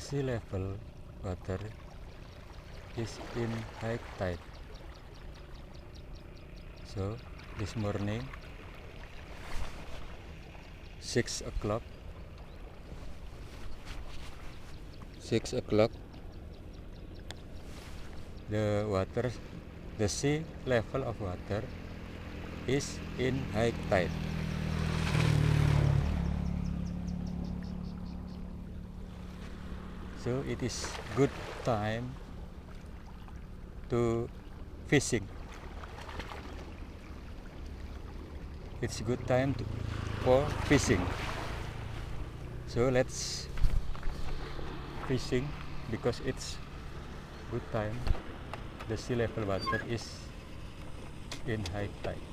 sea level water is in high tide. So this morning 6 o'clock the sea level of water is in high tide. So it is good time to fishing. It's good time for fishing. So let's fishing because it's good time. The sea level water is in high tide.